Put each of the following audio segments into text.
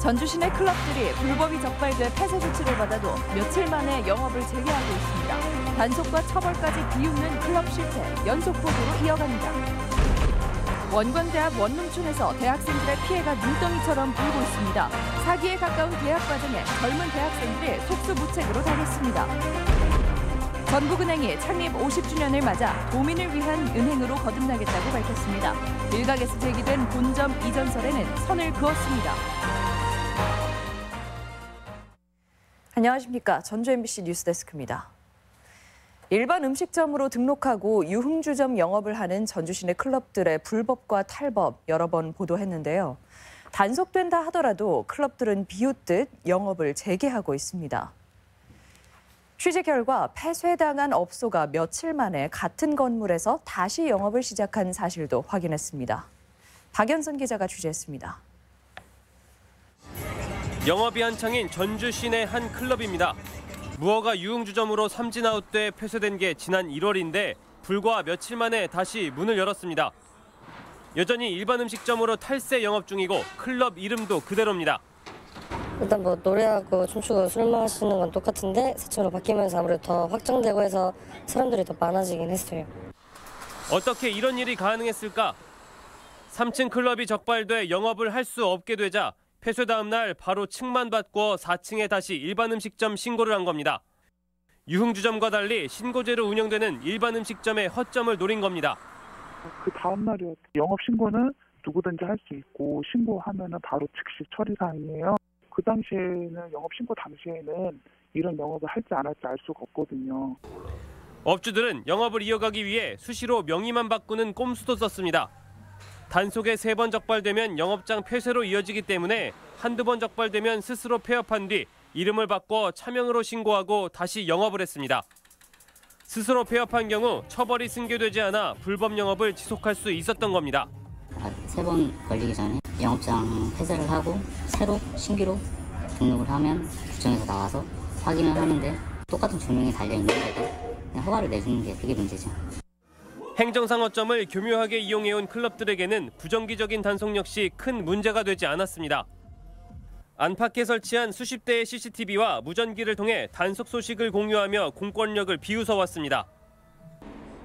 전주 시내 클럽들이 불법이 적발돼 폐쇄 조치를 받아도 며칠 만에 영업을 재개하고 있습니다. 단속과 처벌까지 비웃는 클럽 실태 연속 보도로 이어갑니다. 원광대학 원룸촌에서 대학생들의 피해가 눈덩이처럼 불고 있습니다. 사기에 가까운 계약 과정에 젊은 대학생들이 속수무책으로 당했습니다. 전북은행이 창립 50주년을 맞아 도민을 위한 은행으로 거듭나겠다고 밝혔습니다. 일각에서 제기된 본점 이전설에는 선을 그었습니다. 안녕하십니까. 전주 MBC 뉴스데스크입니다. 일반 음식점으로 등록하고 유흥주점 영업을 하는 전주 시내 클럽들의 불법과 탈법 여러 번 보도했는데요. 단속된다 하더라도 클럽들은 비웃듯 영업을 재개하고 있습니다. 취재 결과 폐쇄당한 업소가 며칠 만에 같은 건물에서 다시 영업을 시작한 사실도 확인했습니다. 박연선 기자가 취재했습니다. 영업이 한창인 전주 시내 한 클럽입니다. 무허가 유흥주점으로 삼진아웃돼 폐쇄된 게 지난 1월인데 불과 며칠 만에 다시 문을 열었습니다. 여전히 일반 음식점으로 탈세 영업 중이고 클럽 이름도 그대로입니다. 일단 뭐 노래하고 춤추고 술 마시는 건 똑같은데 4층으로 바뀌면서 아무래도 더 확장되고 해서 사람들이 더 많아지긴 했어요. 어떻게 이런 일이 가능했을까? 3층 클럽이 적발돼 영업을 할 수 없게 되자 폐쇄 다음 날 바로 층만 바꿔 4층에 다시 일반 음식점 신고를 한 겁니다. 유흥주점과 달리 신고제로 운영되는 일반 음식점의 허점을 노린 겁니다. 그 다음 날에 영업 신고는 누구든지 할 수 있고 신고하면은 바로 즉시 처리 사항이에요. 그 당시에는 영업 신고 당시에는 이런 영업을 할지 안 할지 알 수가 없거든요. 업주들은 영업을 이어가기 위해 수시로 명의만 바꾸는 꼼수도 썼습니다. 단속에 3번 적발되면 영업장 폐쇄로 이어지기 때문에 한두 번 적발되면 스스로 폐업한 뒤 이름을 바꿔 차명으로 신고하고 다시 영업을 했습니다. 스스로 폐업한 경우 처벌이 승계되지 않아 불법 영업을 지속할 수 있었던 겁니다. 3번 걸리기 전에 영업장 폐쇄를 하고 새로 신규로 등록을 하면 구청에서 나와서 확인을 하는데 똑같은 조명이 달려있는데도 그냥 허가를 내주는 게 그게 문제죠. 행정상 허점을 교묘하게 이용해온 클럽들에게는 부정기적인 단속 역시 큰 문제가 되지 않았습니다. 안팎에 설치한 수십 대의 CCTV와 무전기를 통해 단속 소식을 공유하며 공권력을 비웃어왔습니다.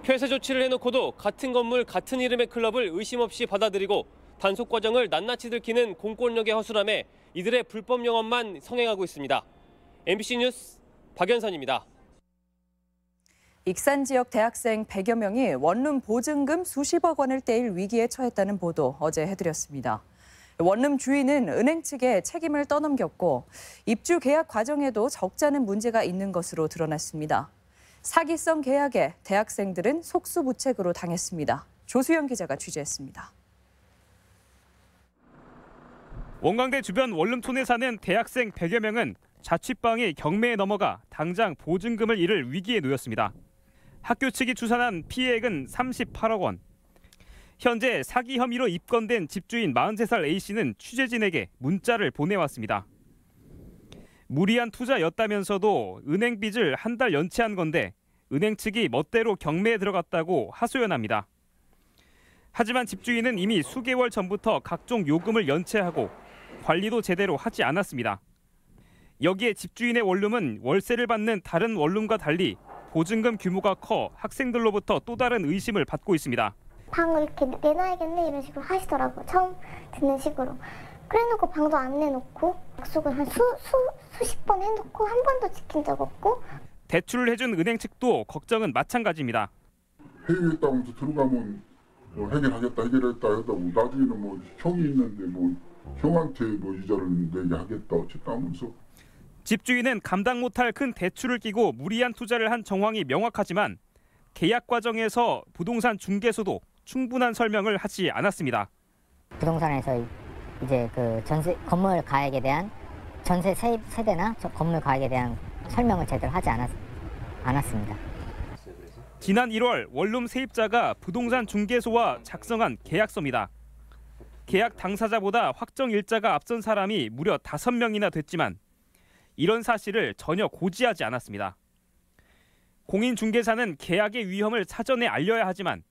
폐쇄 조치를 해놓고도 같은 건물 같은 이름의 클럽을 의심 없이 받아들이고 단속 과정을 낱낱이 들키는 공권력의 허술함에 이들의 불법 영업만 성행하고 있습니다. MBC 뉴스 박연선입니다. 익산 지역 대학생 100여 명이 원룸 보증금 수십억 원을 떼일 위기에 처했다는 보도 어제 해드렸습니다. 원룸 주인은 은행 측에 책임을 떠넘겼고 입주 계약 과정에도 적지 않은 문제가 있는 것으로 드러났습니다. 사기성 계약에 대학생들은 속수무책으로 당했습니다. 조수영 기자가 취재했습니다. 원광대 주변 원룸촌에 사는 대학생 100여 명은 자취방이 경매에 넘어가 당장 보증금을 잃을 위기에 놓였습니다. 학교 측이 추산한 피해액은 38억 원. 현재 사기 혐의로 입건된 집주인 43살 A씨는 취재진에게 문자를 보내왔습니다. 무리한 투자였다면서도 은행 빚을 한 달 연체한 건데 은행 측이 멋대로 경매에 들어갔다고 하소연합니다. 하지만 집주인은 이미 수개월 전부터 각종 요금을 연체하고 관리도 제대로 하지 않았습니다. 여기에 집주인의 원룸은 월세를 받는 다른 원룸과 달리 보증금 규모가 커 학생들로부터 또 다른 의심을 받고 있습니다. 방을 이렇게 내놔야겠네 이런 식으로 하시더라고요. 처음 듣는 식으로. 그래놓고 방도 안 내놓고 약속은 한 수십 번 해놓고 한 번도 지킨 적 없고. 대출을 해준 은행 측도 걱정은 마찬가지입니다. 해결했다면서 들어가면 해결하겠다 했다고 나중에는 뭐 형이 있는데 뭐 형한테 뭐 이자를 내게 하겠다 어쨌다면서. 집주인은 감당 못할 큰 대출을 끼고 무리한 투자를 한 정황이 명확하지만 계약 과정에서 부동산 중개소도 충분한 설명을 하지 않았습니다. 부동산에서 이제 그 전세 건물 가액에 대한 전세 세대나 건물 가액에 대한 설명을 제대로 하지 않았습니다. 지난 1월 원룸 세입자가 부동산 중개소와 작성한 계약서입니다. 계약 당사자보다 확정 일자가 앞선 사람이 무려 5명이나 됐지만 이런 사실을 전혀 고지하지 않았습니다. 공인중개사는 계약의 위험을 사전에 알려야 하지만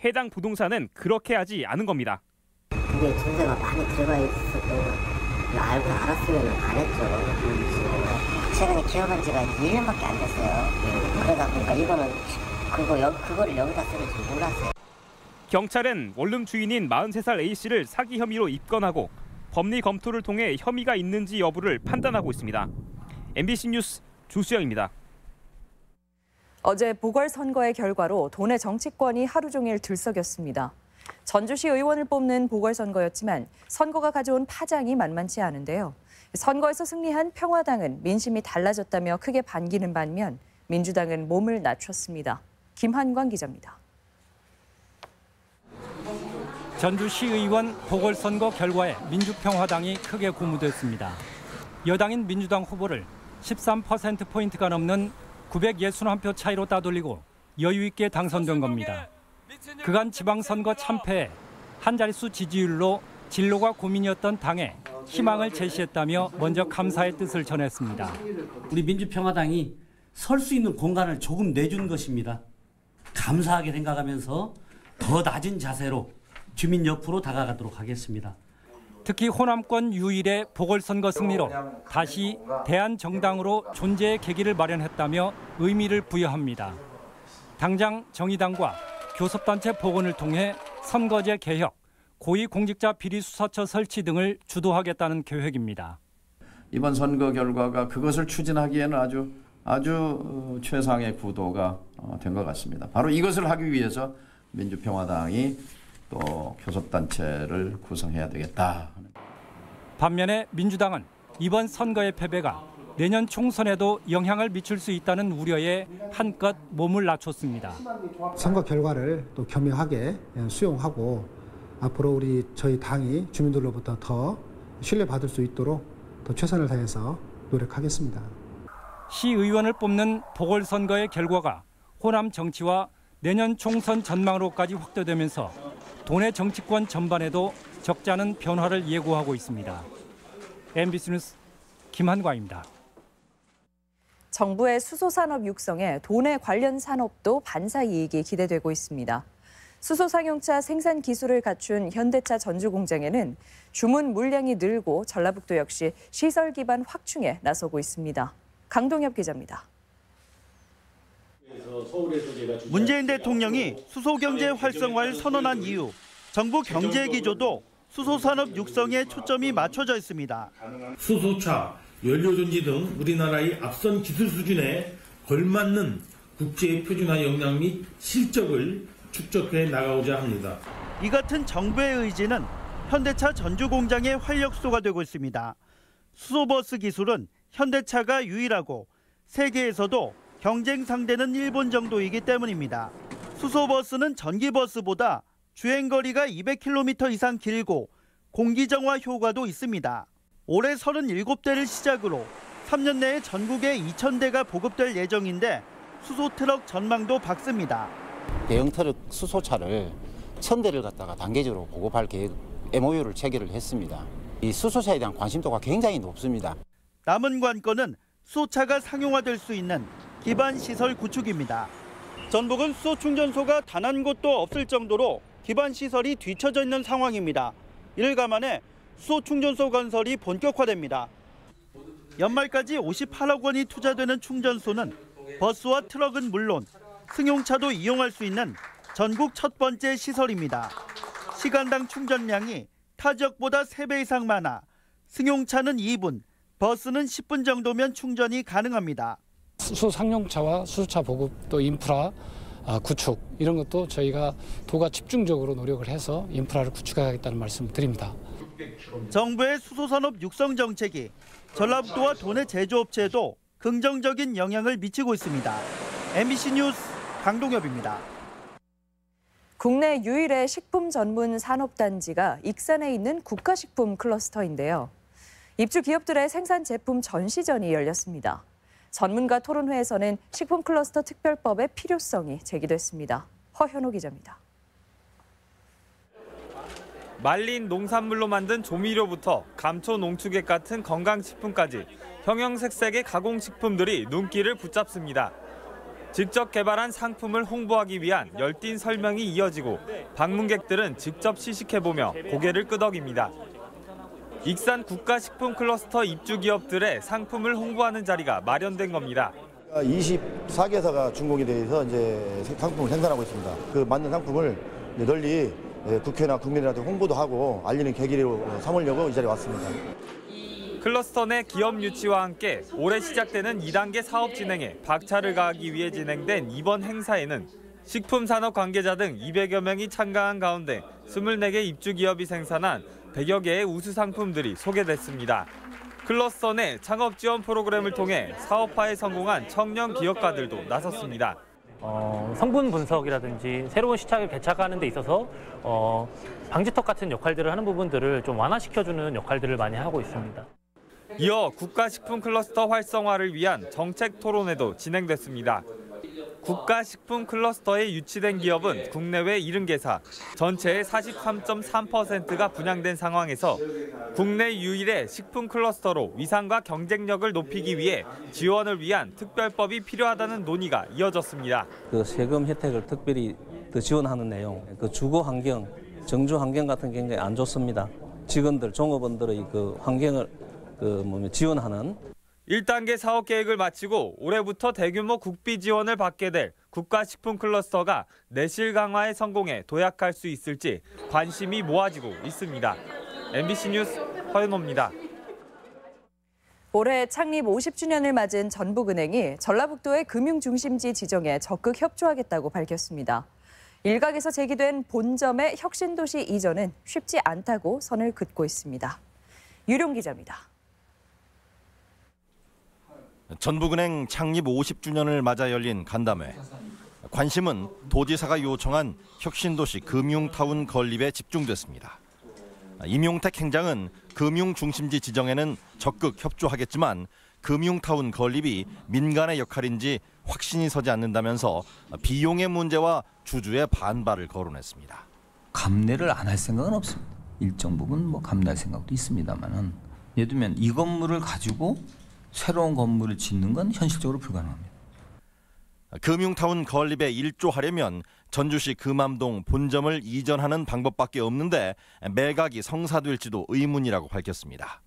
해당 부동산은 그렇게 하지 않은 겁니다. 근데 전세가 많이 들어가 있었고 알고 알았으면 안 했죠. 최근에 기업한 지가 1년밖에 안 됐어요. 그러다 보니까 이거는 그거를 여기다 쓰는 줄 몰랐어요. 경찰은 원룸 주인인 43살 A씨를 사기 혐의로 입건하고 법리 검토를 통해 혐의가 있는지 여부를 판단하고 있습니다. MBC 뉴스 주수영입니다. 어제 보궐선거의 결과로 도내 정치권이 하루 종일 들썩였습니다. 전주시 의원을 뽑는 보궐선거였지만 선거가 가져온 파장이 만만치 않은데요. 선거에서 승리한 평화당은 민심이 달라졌다며 크게 반기는 반면 민주당은 몸을 낮췄습니다. 김한광 기자입니다. 전주시의원 보궐선거 결과에 민주평화당이 크게 고무됐습니다. 여당인 민주당 후보를 13%포인트가 넘는 961표 차이로 따돌리고 여유 있게 당선된 겁니다. 그간 지방선거 참패에 한 자릿수 지지율로 진로가 고민이었던 당에 희망을 제시했다며 먼저 감사의 뜻을 전했습니다. 우리 민주평화당이 설 수 있는 공간을 조금 내준 것입니다. 감사하게 생각하면서 더 낮은 자세로 주민 옆으로 다가가도록 하겠습니다. 특히 호남권 유일의 보궐선거 승리로 다시 대한정당으로 존재의 계기를 마련했다며 의미를 부여합니다. 당장 정의당과 교섭단체 복원을 통해 선거제 개혁, 고위공직자 비리수사처 설치 등을 주도하겠다는 계획입니다. 이번 선거 결과가 그것을 추진하기에는 아주 최상의 구도가 된 것 같습니다. 바로 이것을 하기 위해서 민주평화당이 또 교섭단체를 구성해야 되겠다. 반면에 민주당은 이번 선거의 패배가 내년 총선에도 영향을 미칠 수 있다는 우려에 한껏 몸을 낮췄습니다. 선거 결과를 또 겸허하게 수용하고 앞으로 저희 당이 주민들로부터 더 신뢰받을 수 있도록 더 최선을 다해서 노력하겠습니다. 시의원을 뽑는 보궐선거의 결과가 호남 정치와 내년 총선 전망으로까지 확대되면서 도내 정치권 전반에도 적지 않은 변화를 예고하고 있습니다. MBC 뉴스 김한광입니다. 정부의 수소산업 육성에 도내 관련 산업도 반사이익이 기대되고 있습니다. 수소상용차 생산 기술을 갖춘 현대차 전주공장에는 주문 물량이 늘고 전라북도 역시 시설 기반 확충에 나서고 있습니다. 강동엽 기자입니다. 문재인 대통령이 수소경제 활성화를 선언한 이후 정부 경제 기조도 수소산업 육성에 초점이 맞춰져 있습니다. 수소차, 연료전지 등 우리나라의 앞선 기술 수준에 걸맞는 국제 표준화 역량 및 실적을 축적해 나가고자 합니다. 이 같은 정부의 의지는 현대차 전주 공장의 활력소가 되고 있습니다. 수소버스 기술은 현대차가 유일하고 세계에서도 경쟁 상대는 일본 정도이기 때문입니다. 수소버스는 전기버스보다 주행거리가 200km 이상 길고 공기정화 효과도 있습니다. 올해 37대를 시작으로 3년 내에 전국에 2,000대가 보급될 예정인데 수소트럭 전망도 밝습니다. 대형 트럭 수소차를 1,000대를 갖다가 단계적으로 보급할 계획 MOU를 체결을 했습니다. 이 수소차에 대한 관심도가 굉장히 높습니다. 남은 관건은 수소차가 상용화될 수 있는 기반 시설 구축입니다. 전북은 수소 충전소가 단 한 곳도 없을 정도로 기반 시설이 뒤처져 있는 상황입니다. 이를 감안해 수소 충전소 건설이 본격화됩니다. 연말까지 58억 원이 투자되는 충전소는 버스와 트럭은 물론 승용차도 이용할 수 있는 전국 첫 번째 시설입니다. 시간당 충전량이 타 지역보다 3배 이상 많아 승용차는 2분, 버스는 10분 정도면 충전이 가능합니다. 수소 상용차와 수소차 보급 또 인프라 구축 이런 것도 저희가 도가 집중적으로 노력을 해서 인프라를 구축하겠다는 말씀을 드립니다. 정부의 수소산업 육성 정책이 전라북도와 도내 제조업체에도 긍정적인 영향을 미치고 있습니다. MBC 뉴스 강동엽입니다. 국내 유일의 식품 전문 산업단지가 익산에 있는 국가식품 클러스터인데요. 입주 기업들의 생산 제품 전시전이 열렸습니다. 전문가 토론회에서는 식품 클러스터 특별법의 필요성이 제기됐습니다. 허현호 기자입니다. 말린 농산물로 만든 조미료부터 감초 농축액 같은 건강식품까지 형형색색의 가공식품들이 눈길을 붙잡습니다. 직접 개발한 상품을 홍보하기 위한 열띤 설명이 이어지고 방문객들은 직접 시식해보며 고개를 끄덕입니다. 익산 국가식품 클러스터 입주 기업들의 상품을 홍보하는 자리가 마련된 겁니다. 24개사가 준공이 돼서 이제 상품을 생산하고 있습니다. 그 만든 상품을 널리 국회나 국민들한테 홍보도 하고 알리는 계기로 삼으려고 이 자리에 왔습니다. 클러스터 내 기업 유치와 함께 올해 시작되는 2단계 사업 진행에 박차를 가하기 위해 진행된 이번 행사에는 식품산업 관계자 등 200여 명이 참가한 가운데 24개 입주 기업이 생산한 100여 개의 우수 상품들이 소개됐습니다. 클러스터 내 창업 지원 프로그램을 통해 사업화에 성공한 청년 기업가들도 나섰습니다. 성분 분석이라든지 새로운 시장을 개척하는 데 있어서 방지턱 같은 역할들을 하는 부분들을 좀 완화시켜주는 역할들을 많이 하고 있습니다. 이어 국가식품 클러스터 활성화를 위한 정책 토론회도 진행됐습니다. 국가식품 클러스터에 유치된 기업은 국내외 70개사, 전체의 43.3%가 분양된 상황에서 국내 유일의 식품 클러스터로 위상과 경쟁력을 높이기 위해 지원을 위한 특별법이 필요하다는 논의가 이어졌습니다. 그 세금 혜택을 특별히 더 지원하는 내용, 그 주거 환경, 정주 환경 같은 게 굉장히 안 좋습니다. 직원들, 종업원들의 그 환경을 지원하는 1단계 사업 계획을 마치고 올해부터 대규모 국비 지원을 받게 될 국가식품 클러스터가 내실 강화에 성공해 도약할 수 있을지 관심이 모아지고 있습니다. MBC 뉴스 허연호입니다. 올해 창립 50주년을 맞은 전북은행이 전라북도의 금융중심지 지정에 적극 협조하겠다고 밝혔습니다. 일각에서 제기된 본점의 혁신도시 이전은 쉽지 않다고 선을 긋고 있습니다. 유룡 기자입니다. 전북은행 창립 50주년을 맞아 열린 간담회. 관심은 도지사가 요청한 혁신도시 금융타운 건립에 집중됐습니다. 임용택 행장은 금융중심지 지정에는 적극 협조하겠지만 금융타운 건립이 민간의 역할인지 확신이 서지 않는다면서 비용의 문제와 주주의 반발을 거론했습니다. 감내를 안 할 생각은 없습니다. 일정 부분 감내할 생각도 있습니다만은 예를 들면 이 건물을 가지고 새로운 건물을 짓는 건 현실적으로 불가능합니다. 금융타운 건립에 일조하려면 전주시 금암동 본점을 이전하는 방법밖에 없는데 매각이 성사될지도 의문이라고 밝혔습니다.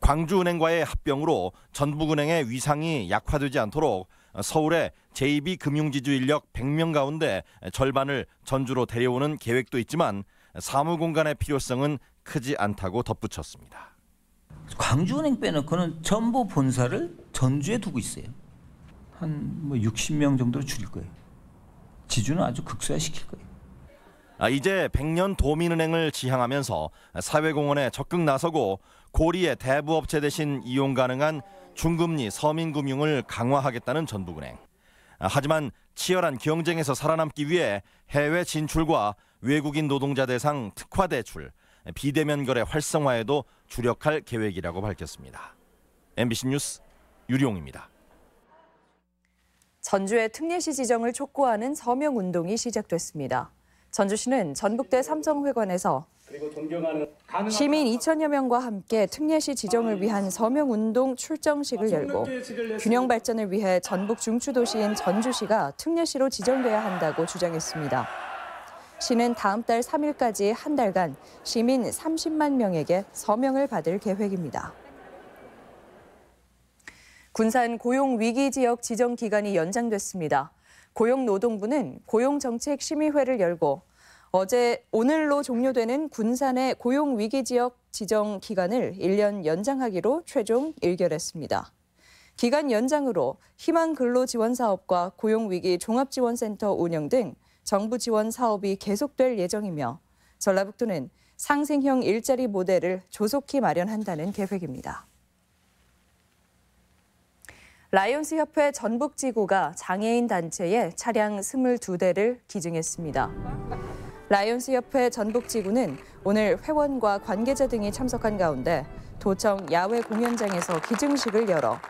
광주은행과의 합병으로 전북은행의 위상이 약화되지 않도록 서울의 제2비 금융지주 인력 100명 가운데 절반을 전주로 데려오는 계획도 있지만 사무공간의 필요성은 크지 않다고 덧붙였습니다. 광주은행 빼놓고는 전부 본사를 전주에 두고 있어요. 한 60명 정도로 줄일 거예요. 지주는 아주 극소화시킬 거예요. 이제 100년 도민은행을 지향하면서 사회공헌에 적극 나서고 고리의 대부업체 대신 이용 가능한 중금리 서민금융을 강화하겠다는 전북은행. 하지만 치열한 경쟁에서 살아남기 위해 해외 진출과 외국인 노동자 대상 특화 대출, 비대면 거래 활성화에도 주력할 계획이라고 밝혔습니다. MBC 뉴스 유룡입니다. 전주의 특례시 지정을 촉구하는 서명운동이 시작됐습니다. 전주시는 전북대 삼성회관에서 시민 2천여 명과 함께 특례시 지정을 위한 서명운동 출정식을 열고 균형 발전을 위해 전북 중추도시인 전주시가 특례시로 지정돼야 한다고 주장했습니다. 시는 다음 달 3일까지 한 달간 시민 30만 명에게 서명을 받을 계획입니다. 군산 고용위기지역 지정 기간이 연장됐습니다. 고용노동부는 고용정책심의회를 열고 오늘로 종료되는 군산의 고용위기지역 지정 기간을 1년 연장하기로 최종 의결했습니다. 기간 연장으로 희망근로지원사업과 고용위기 종합지원센터 운영 등 정부 지원 사업이 계속될 예정이며 전라북도는 상생형 일자리 모델을 조속히 마련한다는 계획입니다. 라이온스 협회 전북지구가 장애인 단체에 차량 22대를 기증했습니다. 라이온스 협회 전북지구는 오늘 회원과 관계자 등이 참석한 가운데 도청 야외 공연장에서 기증식을 열어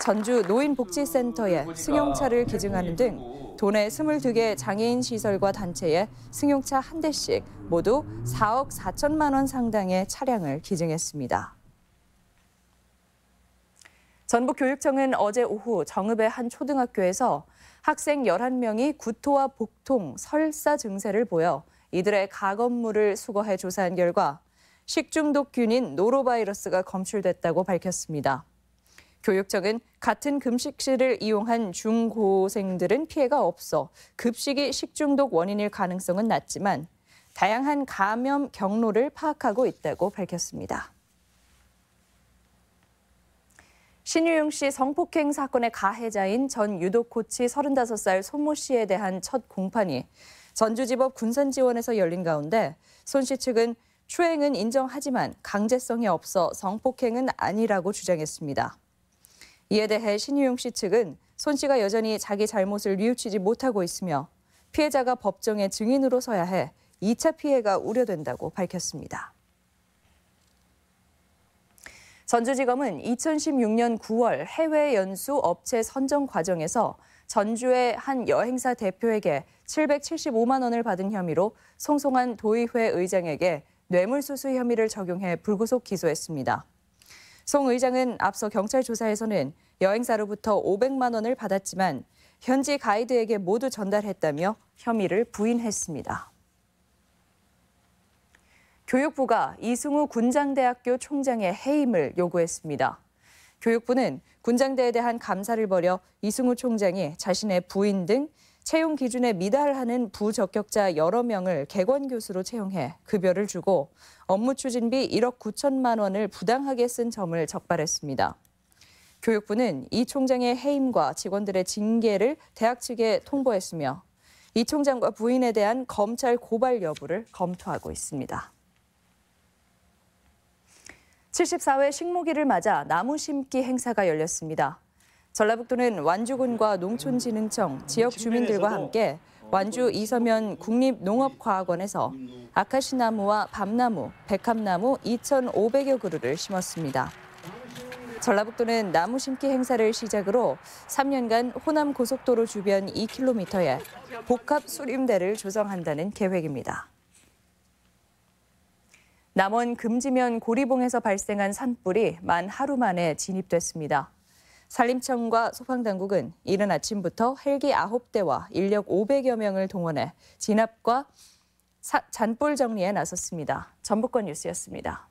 전주 노인복지센터에 승용차를 기증하는 등 도내 22개 장애인 시설과 단체에 승용차 1대씩 모두 4억 4천만 원 상당의 차량을 기증했습니다. 전북교육청은 어제 오후 정읍의 한 초등학교에서 학생 11명이 구토와 복통, 설사 증세를 보여 이들의 가건물을 수거해 조사한 결과 식중독균인 노로바이러스가 검출됐다고 밝혔습니다. 교육청은 같은 금식실을 이용한 중고생들은 피해가 없어 급식이 식중독 원인일 가능성은 낮지만 다양한 감염 경로를 파악하고 있다고 밝혔습니다. 신유용 씨 성폭행 사건의 가해자인 전 유도 코치 35살 손모 씨에 대한 첫 공판이 전주지법 군산지원에서 열린 가운데 손 씨 측은 추행은 인정하지만 강제성이 없어 성폭행은 아니라고 주장했습니다. 이에 대해 신유용 씨 측은 손 씨가 여전히 자기 잘못을 뉘우치지 못하고 있으며 피해자가 법정에 증인으로 서야 해 2차 피해가 우려된다고 밝혔습니다. 전주지검은 2016년 9월 해외 연수 업체 선정 과정에서 전주의 한 여행사 대표에게 775만 원을 받은 혐의로 송송한 도의회 의장에게 뇌물수수 혐의를 적용해 불구속 기소했습니다. 송 의장은 앞서 경찰 조사에서는 여행사로부터 500만 원을 받았지만 현지 가이드에게 모두 전달했다며 혐의를 부인했습니다. 교육부가 이승우 군장대학교 총장의 해임을 요구했습니다. 교육부는 군장대에 대한 감사를 벌여 이승우 총장이 자신의 부인 등 채용 기준에 미달하는 부적격자 여러 명을 객원 교수로 채용해 급여를 주고 업무 추진비 1억 9천만 원을 부당하게 쓴 점을 적발했습니다. 교육부는 이 총장의 해임과 직원들의 징계를 대학 측에 통보했으며 이 총장과 부인에 대한 검찰 고발 여부를 검토하고 있습니다. 74회 식목일을 맞아 나무 심기 행사가 열렸습니다. 전라북도는 완주군과 농촌진흥청, 지역 주민들과 함께 완주 이서면 국립농업과학원에서 아카시나무와 밤나무, 백합나무 2,500여 그루를 심었습니다. 전라북도는 나무 심기 행사를 시작으로 3년간 호남 고속도로 주변 2km에 복합 수림대를 조성한다는 계획입니다. 남원 금지면 고리봉에서 발생한 산불이 만 하루 만에 진입됐습니다. 산림청과 소방당국은 이른 아침부터 헬기 9대와 인력 500여 명을 동원해 진압과 잔불 정리에 나섰습니다. 전북권 뉴스였습니다.